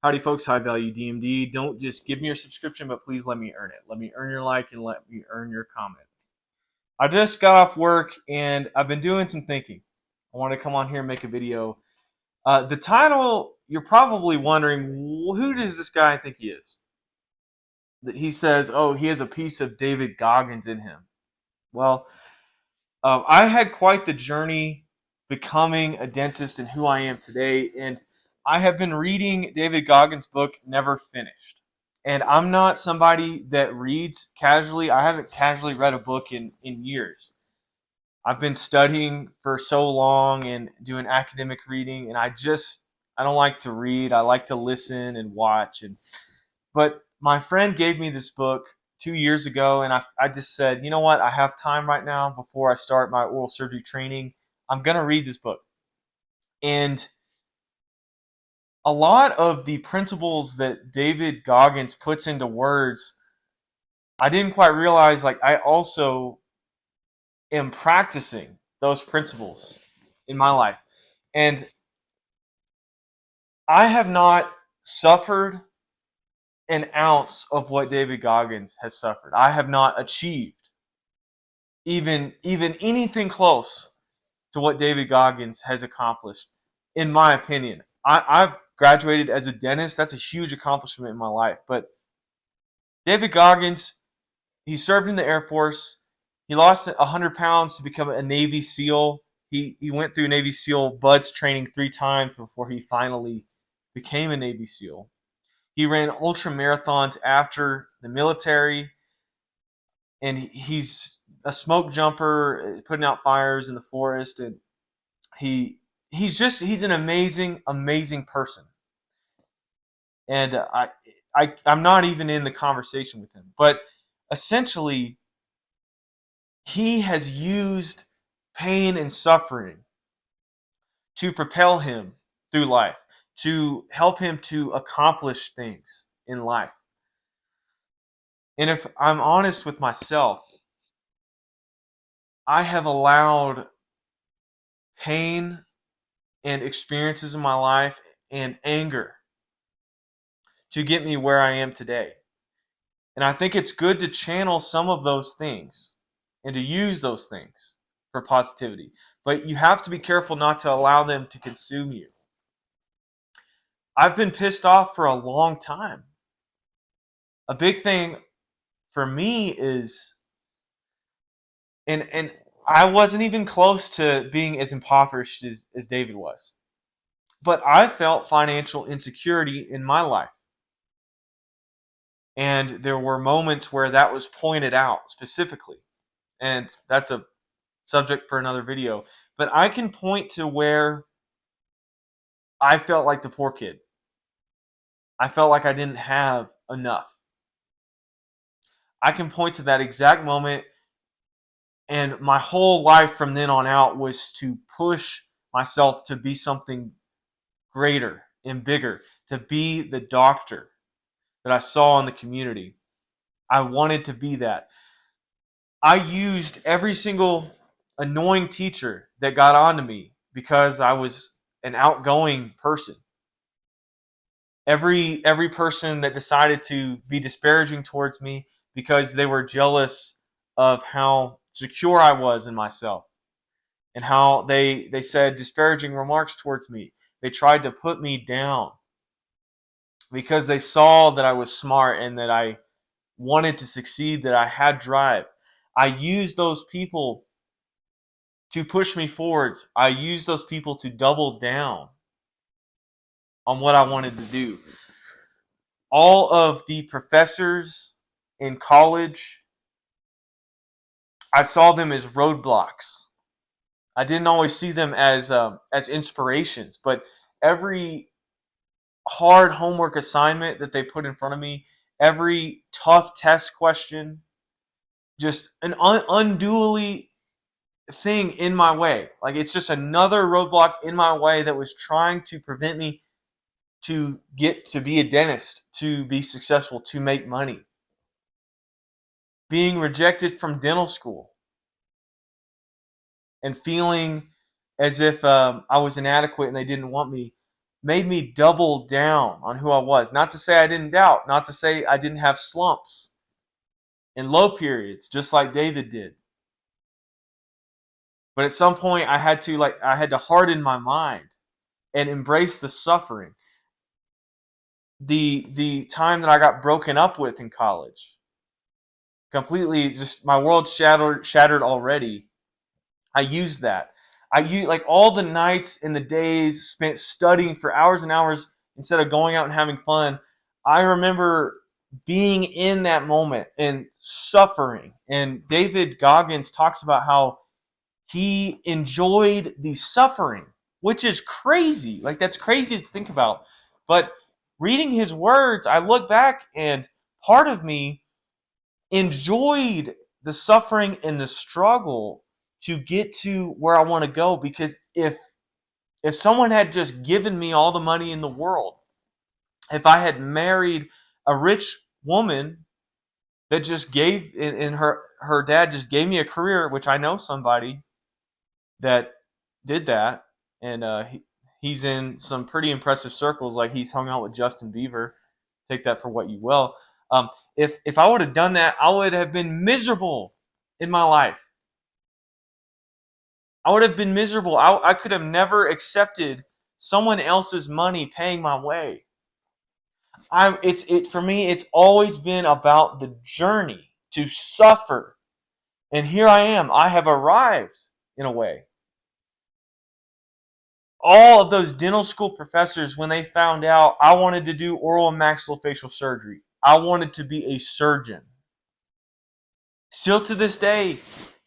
Howdy, folks. High value DMD. Don't just give me your subscription, but please let me earn it. Let me earn your like and let me earn your comment. I just got off work and I've been doing some thinking. I want to come on here and make a video. The title, you're probably wondering, who does this guy think he is? He says, oh, he has a piece of David Goggins in him. Well, I had quite the journey becoming a dentist and who I am today. And I have been reading David Goggins' book, Never Finished. And I'm not somebody that reads casually. I haven't casually read a book in years. I've been studying for so long and doing academic reading, and I don't like to read. I like to listen and watch. But my friend gave me this book 2 years ago, and I just said, you know what? I have time right now before I start my oral surgery training. I'm going to read this book. And a lot of the principles that David Goggins puts into words, I didn't quite realize, like, I also am practicing those principles in my life. And I have not suffered an ounce of what David Goggins has suffered. I have not achieved even anything close to what David Goggins has accomplished, in my opinion. I've graduated as a dentist. That's a huge accomplishment in my life. But David Goggins, he served in the Air Force. He lost 100 pounds to become a Navy SEAL. He went through Navy SEAL BUDS training 3 times before he finally became a Navy SEAL. He ran ultra marathons after the military, and he's a smoke jumper, putting out fires in the forest, and he's an amazing person. And I'm not even in the conversation with him, but essentially he has used pain and suffering to propel him through life, to help him to accomplish things in life. And if I'm honest with myself, I have allowed pain and experiences in my life and anger to get me where I am today. And I think it's good to channel some of those things and to use those things for positivity. But you have to be careful not to allow them to consume you. I've been pissed off for a long time. A big thing for me is, and I wasn't even close to being as impoverished as David was. But I felt financial insecurity in my life. And there were moments where that was pointed out specifically. And that's a subject for another video. But I can point to where I felt like the poor kid. I felt like I didn't have enough. I can point to that exact moment, and my whole life from then on out was to push myself to be something greater and bigger, to be the doctor that I saw in the community. I wanted to be that. I used every single annoying teacher that got onto me because I was an outgoing person. Every person that decided to be disparaging towards me because they were jealous of how secure I was in myself and how they said disparaging remarks towards me. They tried to put me down because they saw that I was smart and that I wanted to succeed, that I had drive. I used those people to push me forward. I used those people to double down on what I wanted to do. All of the professors in college, I saw them as roadblocks. I didn't always see them as inspirations, but every hard homework assignment that they put in front of me, every tough test question, just an unduly thing in my way. Like, it's just another roadblock in my way that was trying to prevent me to get to be a dentist, to be successful, to make money. Being rejected from dental school and feeling as if I was inadequate and they didn't want me. made me double down on who I was. Not to say I didn't doubt, not to say I didn't have slumps and low periods, just like David did. But at some point I had to harden my mind and embrace the suffering. The time that I got broken up with in college, completely just my world shattered already. I used that. I used like all the nights and the days spent studying for hours and hours instead of going out and having fun. I remember being in that moment and suffering. And David Goggins talks about how he enjoyed the suffering, which is crazy. Like that's crazy to think about. But reading his words, I look back and part of me enjoyed the suffering and the struggle to get to where I want to go, because if someone had just given me all the money in the world, if I had married a rich woman that just gave and her dad just gave me a career, which I know somebody that did that, and he's in some pretty impressive circles. Like he's hung out with Justin Bieber. Take that for what you will. Um, if I would have done that, I would have been miserable in my life. I would have been miserable. I could have never accepted someone else's money paying my way. For me. It's always been about the journey to suffer, and here I am. I have arrived in a way. All of those dental school professors, when they found out I wanted to do oral and maxillofacial surgery, I wanted to be a surgeon. Still to this day,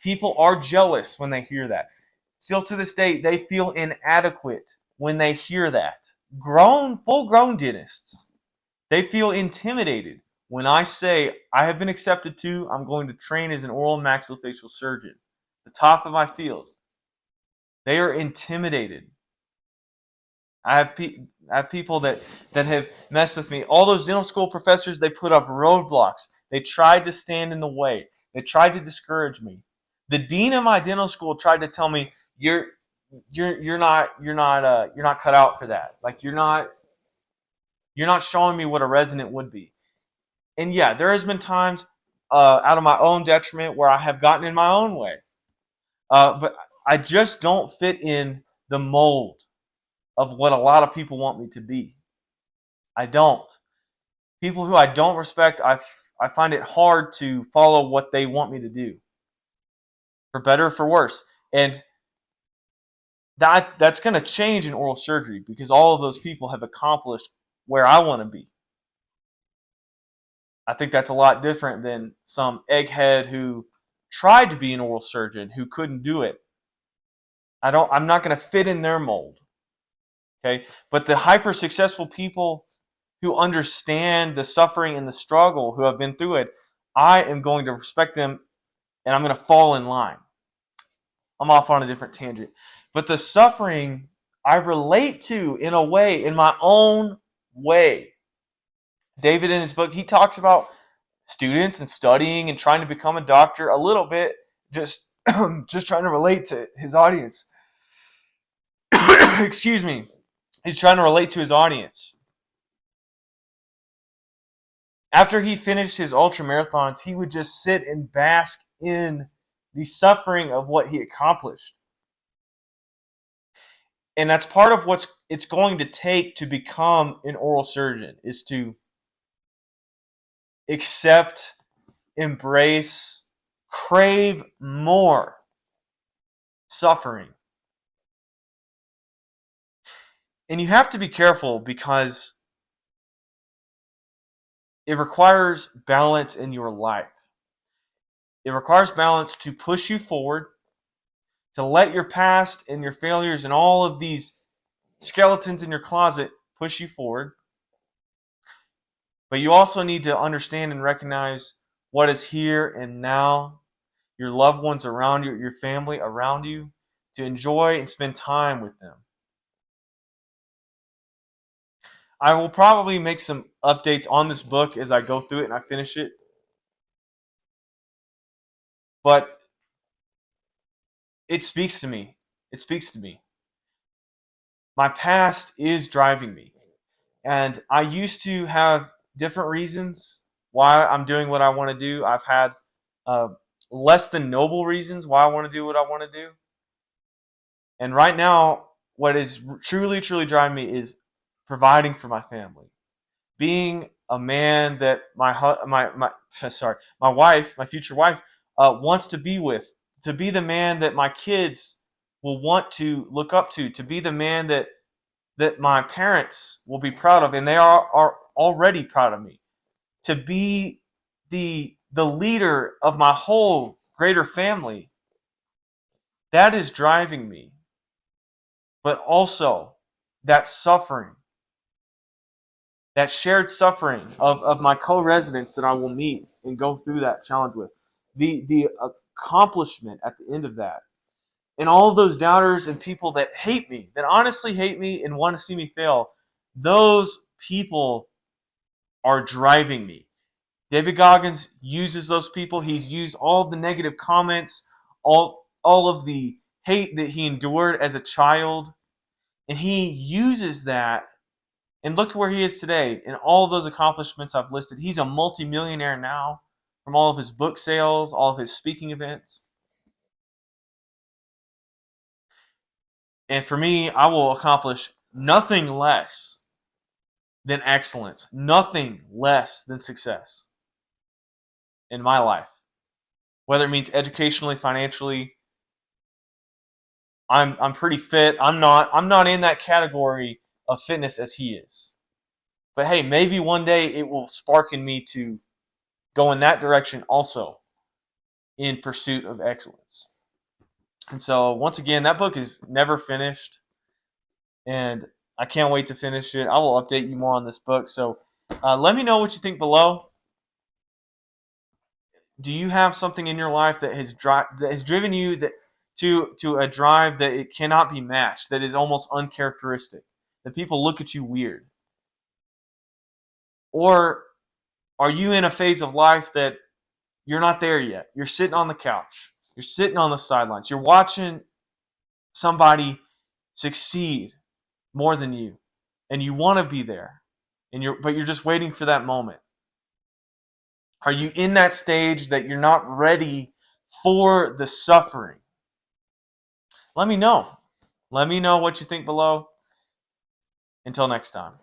people are jealous when they hear that. Still to this day, they feel inadequate when they hear that. Full grown dentists, they feel intimidated when I say I have been accepted to, I'm going to train as an oral and maxillofacial surgeon, the top of my field. They are intimidated. I have people that have messed with me. All those dental school professors, they put up roadblocks. They tried to stand in the way. They tried to discourage me. The dean of my dental school tried to tell me you're not cut out for that. Like you're not showing me what a resident would be. And yeah, there has been times out of my own detriment where I have gotten in my own way. But I just don't fit in the mold of what a lot of people want me to be. I don't. People who I don't respect, I find it hard to follow what they want me to do, for better or for worse. And that's going to change in oral surgery because all of those people have accomplished where I want to be. I think that's a lot different than some egghead who tried to be an oral surgeon who couldn't do it. I'm not going to fit in their mold. Okay? But the hyper successful people who understand the suffering and the struggle, who have been through it, I am going to respect them and I'm going to fall in line. I'm off on a different tangent. But the suffering I relate to in a way, in my own way. David, in his book, he talks about students and studying and trying to become a doctor a little bit, just just trying to relate to his audience. Excuse me. He's trying to relate to his audience. After he finished his ultra marathons, he would just sit and bask in the suffering of what he accomplished. And that's part of what it's going to take to become an oral surgeon, is to accept, embrace, crave more suffering. And you have to be careful because it requires balance in your life. It requires balance to push you forward, to let your past and your failures and all of these skeletons in your closet push you forward. But you also need to understand and recognize what is here and now, your loved ones around you, your family around you, to enjoy and spend time with them. I will probably make some updates on this book as I go through it and I finish it. But it speaks to me. It speaks to me. My past is driving me. And I used to have different reasons why I'm doing what I want to do. I've had uh, less than noble reasons why I want to do what I want to do. And right now, what is truly, truly driving me is providing for my family, being a man that my wife, my future wife, wants to be with, to be the man that my kids will want to look up to be the man that my parents will be proud of, and they are already proud of me. To be the leader of my whole greater family, that is driving me. But also that suffering, that shared suffering of my co-residents that I will meet and go through that challenge with, the accomplishment at the end of that, and all of those doubters and people that hate me, that honestly hate me and want to see me fail, those people are driving me. David Goggins uses those people. He's used all of the negative comments, all of the hate that he endured as a child, and he uses that. And look where he is today and all of those accomplishments I've listed. He's a multimillionaire now from all of his book sales, all of his speaking events. And for me, I will accomplish nothing less than excellence, nothing less than success in my life. Whether it means educationally, financially, I'm pretty fit. I'm not in that category of fitness as he is. But hey, maybe one day it will spark in me to go in that direction also in pursuit of excellence. And so once again, that book is never finished, and I can't wait to finish it. I will update you more on this book. So let me know what you think below. Do you have something in your life that has driven you to a drive that it cannot be matched, that is almost uncharacteristic, that people look at you weird? Or are you in a phase of life that you're not there yet? You're sitting on the couch. You're sitting on the sidelines. You're watching somebody succeed more than you, and you want to be there, but you're just waiting for that moment. Are you in that stage that you're not ready for the suffering? Let me know. Let me know what you think below. Until next time.